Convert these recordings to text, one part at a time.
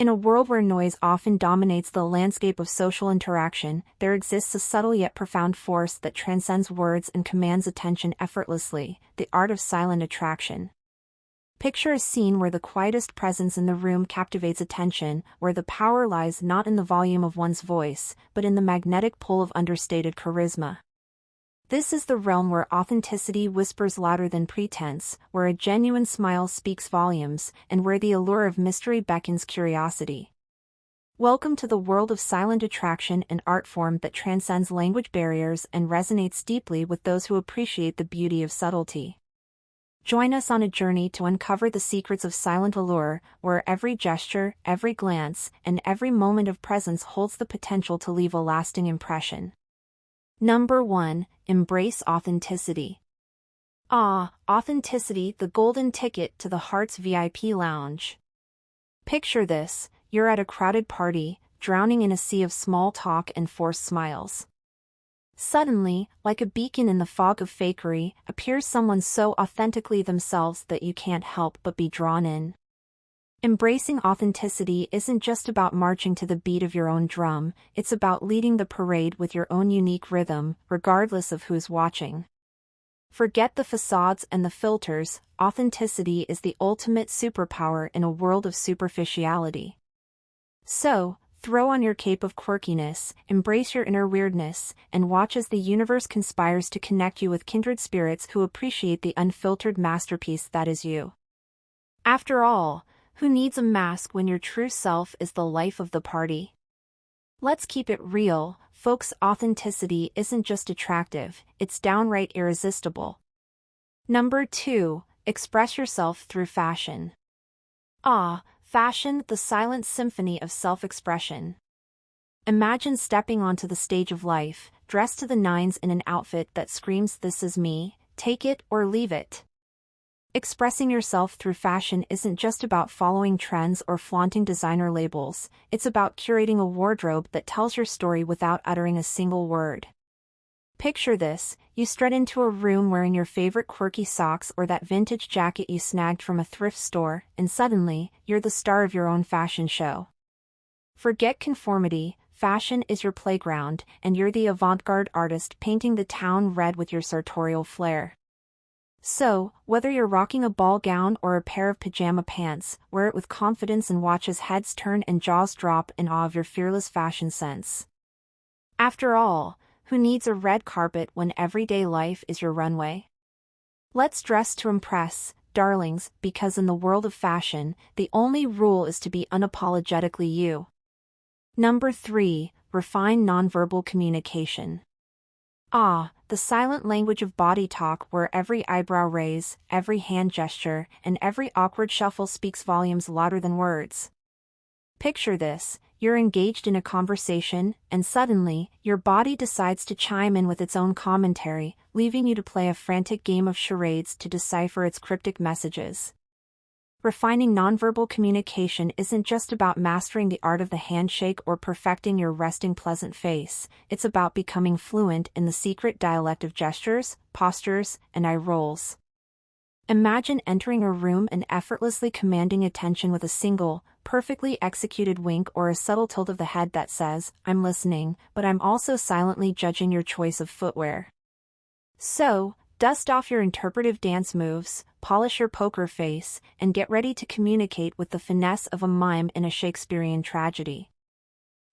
In a world where noise often dominates the landscape of social interaction, there exists a subtle yet profound force that transcends words and commands attention effortlessly: the art of silent attraction. Picture a scene where the quietest presence in the room captivates attention, where the power lies not in the volume of one's voice, but in the magnetic pull of understated charisma. This is the realm where authenticity whispers louder than pretense, where a genuine smile speaks volumes, and where the allure of mystery beckons curiosity. Welcome to the world of silent attraction, an art form that transcends language barriers and resonates deeply with those who appreciate the beauty of subtlety. Join us on a journey to uncover the secrets of silent allure, where every gesture, every glance, and every moment of presence holds the potential to leave a lasting impression. Number 1. Embrace authenticity. Authenticity, the golden ticket to the heart's VIP lounge. Picture this: you're at a crowded party, drowning in a sea of small talk and forced smiles. Suddenly, like a beacon in the fog of fakery, appears someone so authentically themselves that you can't help but be drawn in. Embracing authenticity isn't just about marching to the beat of your own drum, it's about leading the parade with your own unique rhythm, regardless of who's watching. Forget the facades and the filters. Authenticity is the ultimate superpower in a world of superficiality. So, throw on your cape of quirkiness, embrace your inner weirdness, and watch as the universe conspires to connect you with kindred spirits who appreciate the unfiltered masterpiece that is you. After all, who needs a mask when your true self is the life of the party? Let's keep it real, folks. Authenticity isn't just attractive, it's downright irresistible. Number 2. Express yourself through fashion. Fashion, the silent symphony of self-expression. Imagine stepping onto the stage of life, dressed to the nines in an outfit that screams, "This is me, take it or leave it." Expressing yourself through fashion isn't just about following trends or flaunting designer labels, it's about curating a wardrobe that tells your story without uttering a single word. Picture this: you strut into a room wearing your favorite quirky socks or that vintage jacket you snagged from a thrift store, and suddenly, you're the star of your own fashion show. Forget conformity, fashion is your playground, and you're the avant-garde artist painting the town red with your sartorial flair. So, whether you're rocking a ball gown or a pair of pajama pants, wear it with confidence and watch as heads turn and jaws drop in awe of your fearless fashion sense. After all, who needs a red carpet when everyday life is your runway? Let's dress to impress, darlings, because in the world of fashion, the only rule is to be unapologetically you. Number 3. Refine nonverbal communication. The silent language of body talk, where every eyebrow raise, every hand gesture, and every awkward shuffle speaks volumes louder than words. Picture this: you're engaged in a conversation, and suddenly, your body decides to chime in with its own commentary, leaving you to play a frantic game of charades to decipher its cryptic messages. Refining nonverbal communication isn't just about mastering the art of the handshake or perfecting your resting pleasant face, it's about becoming fluent in the secret dialect of gestures, postures, and eye rolls. Imagine entering a room and effortlessly commanding attention with a single, perfectly executed wink or a subtle tilt of the head that says, "I'm listening, but I'm also silently judging your choice of footwear." So, dust off your interpretive dance moves, polish your poker face, and get ready to communicate with the finesse of a mime in a Shakespearean tragedy.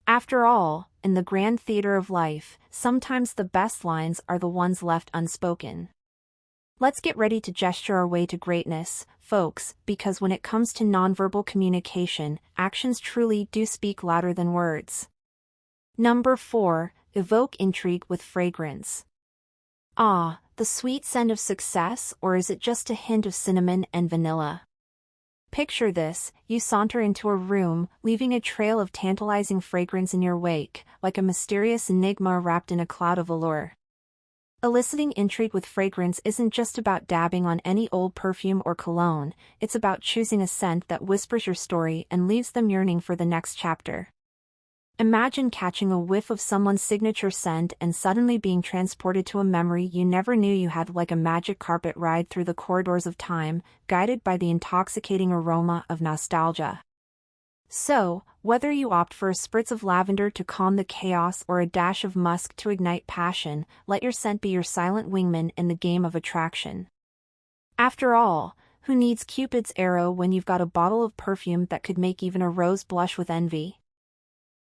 After all, in the grand theater of life, sometimes the best lines are the ones left unspoken. Let's get ready to gesture our way to greatness, folks, because when it comes to nonverbal communication, actions truly do speak louder than words. Number 4. Evoke intrigue with fragrance. The sweet scent of success, or is it just a hint of cinnamon and vanilla? Picture this: you saunter into a room, leaving a trail of tantalizing fragrance in your wake, like a mysterious enigma wrapped in a cloud of allure. Eliciting intrigue with fragrance isn't just about dabbing on any old perfume or cologne, it's about choosing a scent that whispers your story and leaves them yearning for the next chapter. Imagine catching a whiff of someone's signature scent and suddenly being transported to a memory you never knew you had, like a magic carpet ride through the corridors of time, guided by the intoxicating aroma of nostalgia. So, whether you opt for a spritz of lavender to calm the chaos or a dash of musk to ignite passion, let your scent be your silent wingman in the game of attraction. After all, who needs Cupid's arrow when you've got a bottle of perfume that could make even a rose blush with envy?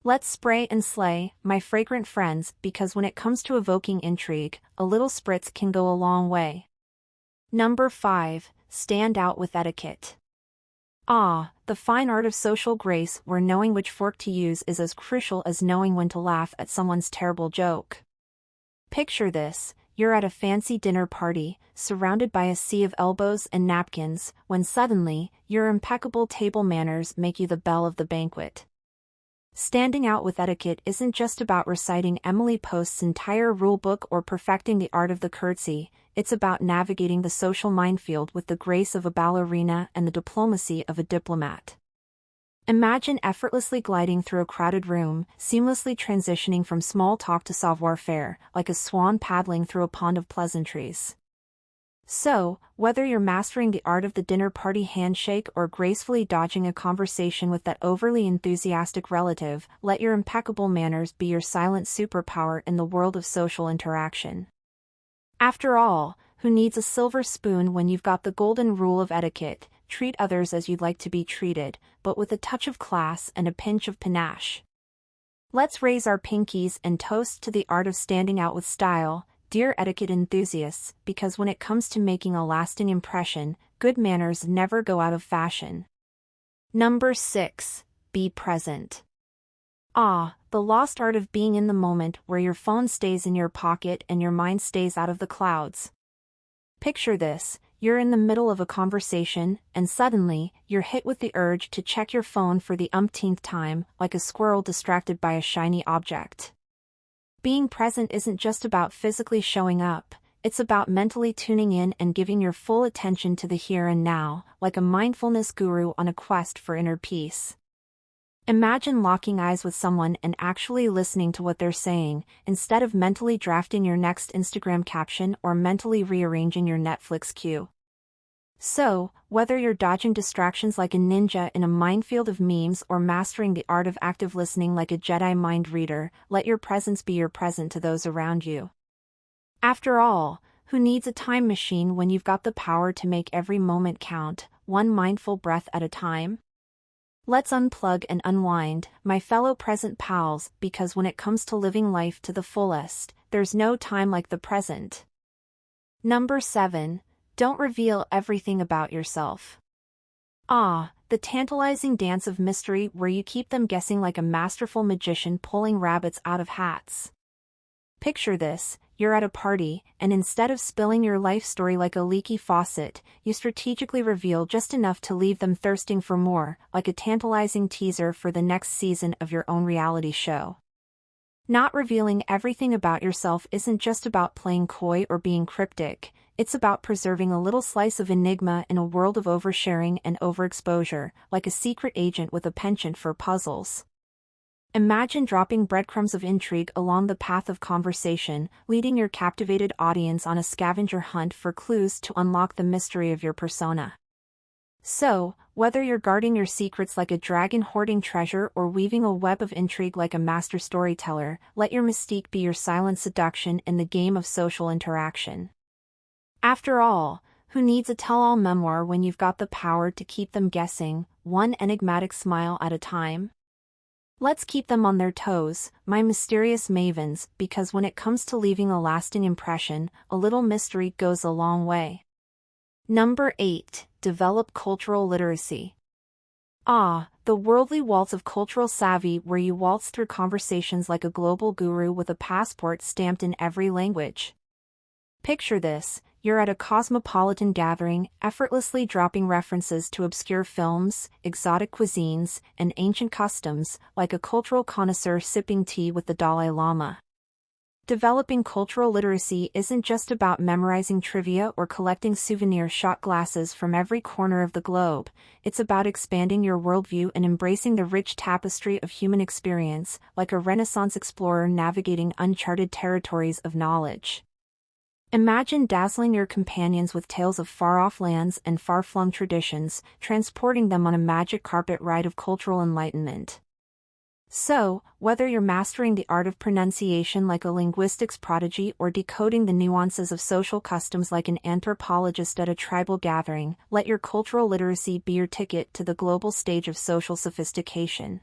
Let's spray and slay, my fragrant friends, because when it comes to evoking intrigue, a little spritz can go a long way. Number 5. Stand out with etiquette. Ah, the fine art of social grace where knowing which fork to use is as crucial as knowing when to laugh at someone's terrible joke. Picture this, you're at a fancy dinner party, surrounded by a sea of elbows and napkins, when suddenly, your impeccable table manners make you the belle of the banquet. Standing out with etiquette isn't just about reciting Emily Post's entire rulebook or perfecting the art of the curtsy, it's about navigating the social minefield with the grace of a ballerina and the diplomacy of a diplomat. Imagine effortlessly gliding through a crowded room, seamlessly transitioning from small talk to savoir-faire, like a swan paddling through a pond of pleasantries. So, whether you're mastering the art of the dinner party handshake or gracefully dodging a conversation with that overly enthusiastic relative, let your impeccable manners be your silent superpower in the world of social interaction. After all, who needs a silver spoon when you've got the golden rule of etiquette? Treat others as you'd like to be treated, but with a touch of class and a pinch of panache. Let's raise our pinkies and toast to the art of standing out with style, dear etiquette enthusiasts, because when it comes to making a lasting impression, good manners never go out of fashion. Number 6. Be present. Ah, the lost art of being in the moment where your phone stays in your pocket and your mind stays out of the clouds. Picture this, you're in the middle of a conversation, and suddenly, you're hit with the urge to check your phone for the umpteenth time, like a squirrel distracted by a shiny object. Being present isn't just about physically showing up, it's about mentally tuning in and giving your full attention to the here and now, like a mindfulness guru on a quest for inner peace. Imagine locking eyes with someone and actually listening to what they're saying, instead of mentally drafting your next Instagram caption or mentally rearranging your Netflix queue. So, whether you're dodging distractions like a ninja in a minefield of memes or mastering the art of active listening like a Jedi mind reader, let your presence be your present to those around you. After all, who needs a time machine when you've got the power to make every moment count, one mindful breath at a time? Let's unplug and unwind, my fellow present pals, because when it comes to living life to the fullest, there's no time like the present. Number 7. Don't reveal everything about yourself. Ah, the tantalizing dance of mystery where you keep them guessing like a masterful magician pulling rabbits out of hats. Picture this, you're at a party, and instead of spilling your life story like a leaky faucet, you strategically reveal just enough to leave them thirsting for more, like a tantalizing teaser for the next season of your own reality show. Not revealing everything about yourself isn't just about playing coy or being cryptic, it's about preserving a little slice of enigma in a world of oversharing and overexposure, like a secret agent with a penchant for puzzles. Imagine dropping breadcrumbs of intrigue along the path of conversation, leading your captivated audience on a scavenger hunt for clues to unlock the mystery of your persona. So, whether you're guarding your secrets like a dragon hoarding treasure or weaving a web of intrigue like a master storyteller, let your mystique be your silent seduction in the game of social interaction. After all, who needs a tell-all memoir when you've got the power to keep them guessing, one enigmatic smile at a time? Let's keep them on their toes, my mysterious mavens, because when it comes to leaving a lasting impression, a little mystery goes a long way. Number 8. Develop cultural literacy. Ah, the worldly waltz of cultural savvy where you waltz through conversations like a global guru with a passport stamped in every language. Picture this, you're at a cosmopolitan gathering, effortlessly dropping references to obscure films, exotic cuisines, and ancient customs, like a cultural connoisseur sipping tea with the Dalai Lama. Developing cultural literacy isn't just about memorizing trivia or collecting souvenir shot glasses from every corner of the globe, it's about expanding your worldview and embracing the rich tapestry of human experience, like a Renaissance explorer navigating uncharted territories of knowledge. Imagine dazzling your companions with tales of far-off lands and far-flung traditions, transporting them on a magic carpet ride of cultural enlightenment. So, whether you're mastering the art of pronunciation like a linguistics prodigy or decoding the nuances of social customs like an anthropologist at a tribal gathering, let your cultural literacy be your ticket to the global stage of social sophistication.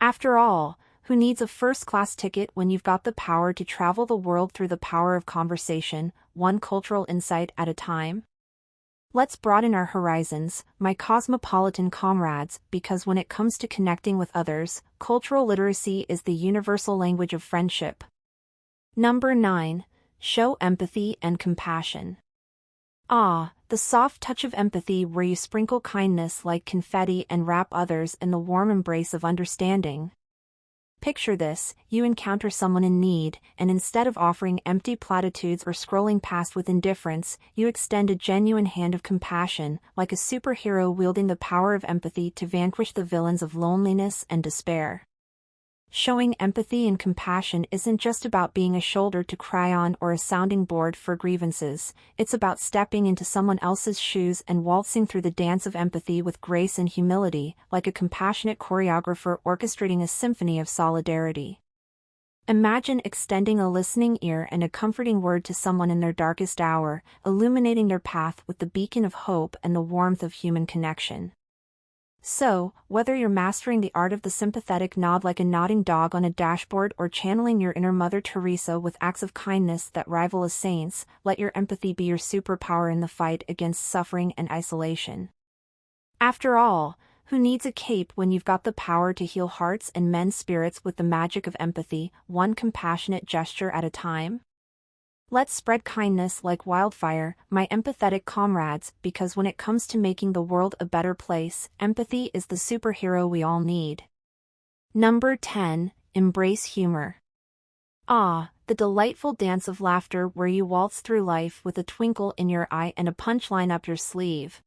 After all, who needs a first-class ticket when you've got the power to travel the world through the power of conversation, one cultural insight at a time? Let's broaden our horizons, my cosmopolitan comrades, because when it comes to connecting with others, cultural literacy is the universal language of friendship. Number 9. Show empathy and compassion. Ah, the soft touch of empathy where you sprinkle kindness like confetti and wrap others in the warm embrace of understanding. Picture this, you encounter someone in need, and instead of offering empty platitudes or scrolling past with indifference, you extend a genuine hand of compassion, like a superhero wielding the power of empathy to vanquish the villains of loneliness and despair. Showing empathy and compassion isn't just about being a shoulder to cry on or a sounding board for grievances, it's about stepping into someone else's shoes and waltzing through the dance of empathy with grace and humility, like a compassionate choreographer orchestrating a symphony of solidarity. Imagine extending a listening ear and a comforting word to someone in their darkest hour, illuminating their path with the beacon of hope and the warmth of human connection. So, whether you're mastering the art of the sympathetic nod like a nodding dog on a dashboard or channeling your inner Mother Teresa with acts of kindness that rival a saint's, let your empathy be your superpower in the fight against suffering and isolation. After all, who needs a cape when you've got the power to heal hearts and mend spirits with the magic of empathy, one compassionate gesture at a time? Let's spread kindness like wildfire, my empathetic comrades, because when it comes to making the world a better place, empathy is the superhero we all need. Number 10. Embrace humor. Ah, the delightful dance of laughter where you waltz through life with a twinkle in your eye and a punchline up your sleeve.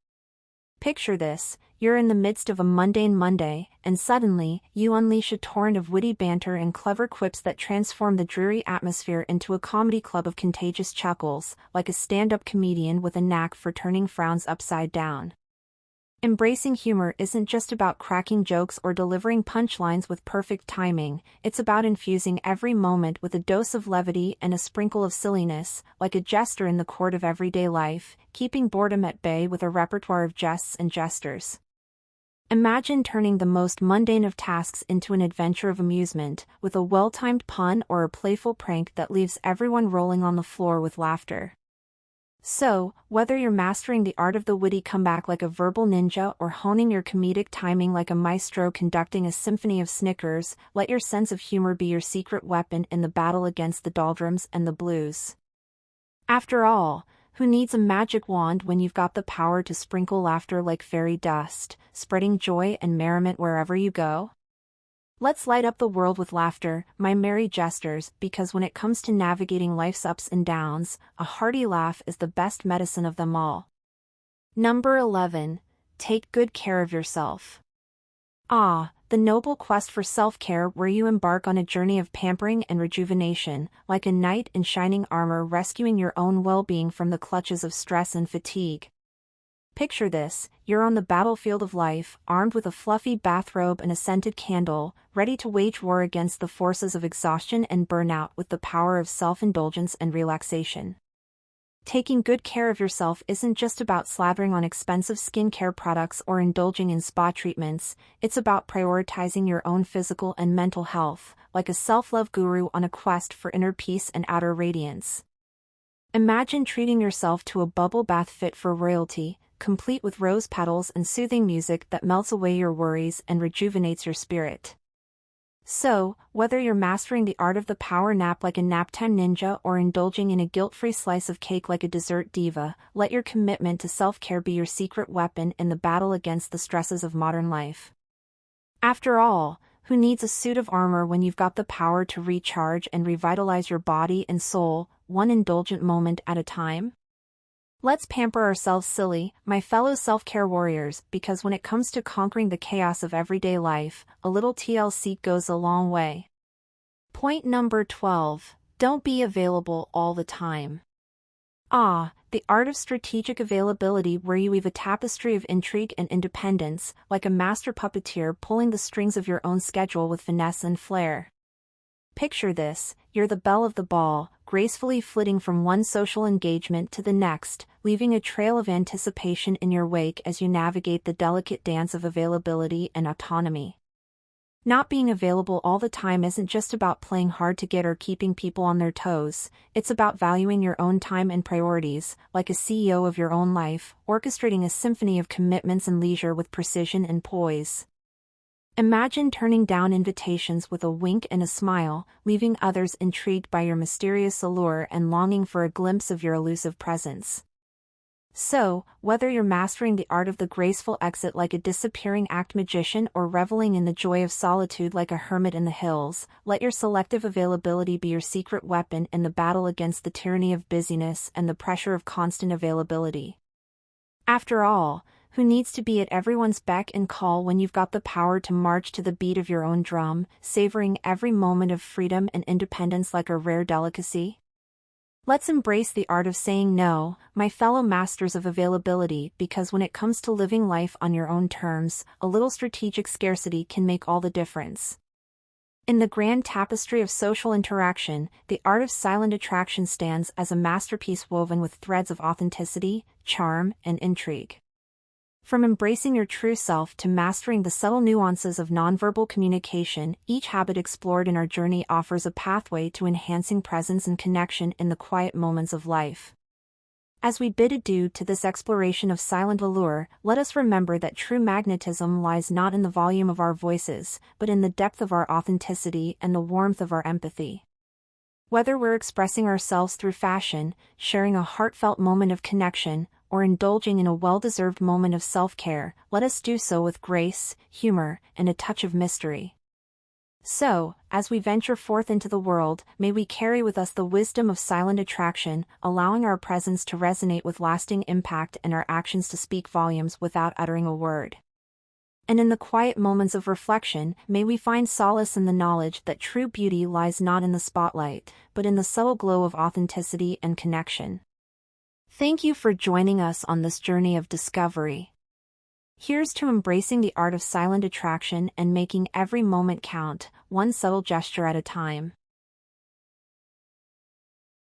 Picture this, you're in the midst of a mundane Monday, and suddenly, you unleash a torrent of witty banter and clever quips that transform the dreary atmosphere into a comedy club of contagious chuckles, like a stand-up comedian with a knack for turning frowns upside down. Embracing humor isn't just about cracking jokes or delivering punchlines with perfect timing, it's about infusing every moment with a dose of levity and a sprinkle of silliness, like a jester in the court of everyday life, keeping boredom at bay with a repertoire of jests and jesters. Imagine turning the most mundane of tasks into an adventure of amusement, with a well-timed pun or a playful prank that leaves everyone rolling on the floor with laughter. So, whether you're mastering the art of the witty comeback like a verbal ninja or honing your comedic timing like a maestro conducting a symphony of snickers, let your sense of humor be your secret weapon in the battle against the doldrums and the blues. After all, who needs a magic wand when you've got the power to sprinkle laughter like fairy dust, spreading joy and merriment wherever you go? Let's light up the world with laughter, my merry jesters, because when it comes to navigating life's ups and downs, a hearty laugh is the best medicine of them all. Number 11. Take good care of yourself. Ah, the noble quest for self-care where you embark on a journey of pampering and rejuvenation, like a knight in shining armor rescuing your own well-being from the clutches of stress and fatigue. Picture this, you're on the battlefield of life, armed with a fluffy bathrobe and a scented candle, ready to wage war against the forces of exhaustion and burnout with the power of self-indulgence and relaxation. Taking good care of yourself isn't just about slathering on expensive skincare products or indulging in spa treatments, it's about prioritizing your own physical and mental health, like a self-love guru on a quest for inner peace and outer radiance. Imagine treating yourself to a bubble bath fit for royalty, complete with rose petals and soothing music that melts away your worries and rejuvenates your spirit. So, whether you're mastering the art of the power nap like a naptime ninja or indulging in a guilt-free slice of cake like a dessert diva, let your commitment to self-care be your secret weapon in the battle against the stresses of modern life. After all, who needs a suit of armor when you've got the power to recharge and revitalize your body and soul, one indulgent moment at a time? Let's pamper ourselves silly, my fellow self-care warriors, because when it comes to conquering the chaos of everyday life, a little TLC goes a long way. Point number 12. Don't be available all the time. Ah, the art of strategic availability, where you weave a tapestry of intrigue and independence, like a master puppeteer pulling the strings of your own schedule with finesse and flair. Picture this: you're the belle of the ball, gracefully flitting from one social engagement to the next, leaving a trail of anticipation in your wake as you navigate the delicate dance of availability and autonomy. Not being available all the time isn't just about playing hard to get or keeping people on their toes, it's about valuing your own time and priorities, like a CEO of your own life, orchestrating a symphony of commitments and leisure with precision and poise. Imagine turning down invitations with a wink and a smile, leaving others intrigued by your mysterious allure and longing for a glimpse of your elusive presence. So, whether you're mastering the art of the graceful exit like a disappearing act magician or reveling in the joy of solitude like a hermit in the hills, let your selective availability be your secret weapon in the battle against the tyranny of busyness and the pressure of constant availability. After all, who needs to be at everyone's beck and call when you've got the power to march to the beat of your own drum, savoring every moment of freedom and independence like a rare delicacy? Let's embrace the art of saying no, my fellow masters of availability, because when it comes to living life on your own terms, a little strategic scarcity can make all the difference. In the grand tapestry of social interaction, the art of silent attraction stands as a masterpiece woven with threads of authenticity, charm, and intrigue. From embracing your true self to mastering the subtle nuances of nonverbal communication, each habit explored in our journey offers a pathway to enhancing presence and connection in the quiet moments of life. As we bid adieu to this exploration of silent allure, let us remember that true magnetism lies not in the volume of our voices, but in the depth of our authenticity and the warmth of our empathy. Whether we're expressing ourselves through fashion, sharing a heartfelt moment of connection, or indulging in a well-deserved moment of self-care, let us do so with grace, humor, and a touch of mystery. So, as we venture forth into the world, may we carry with us the wisdom of silent attraction, allowing our presence to resonate with lasting impact and our actions to speak volumes without uttering a word. And in the quiet moments of reflection, may we find solace in the knowledge that true beauty lies not in the spotlight, but in the subtle glow of authenticity and connection. Thank you for joining us on this journey of discovery. Here's to embracing the art of silent attraction and making every moment count, one subtle gesture at a time.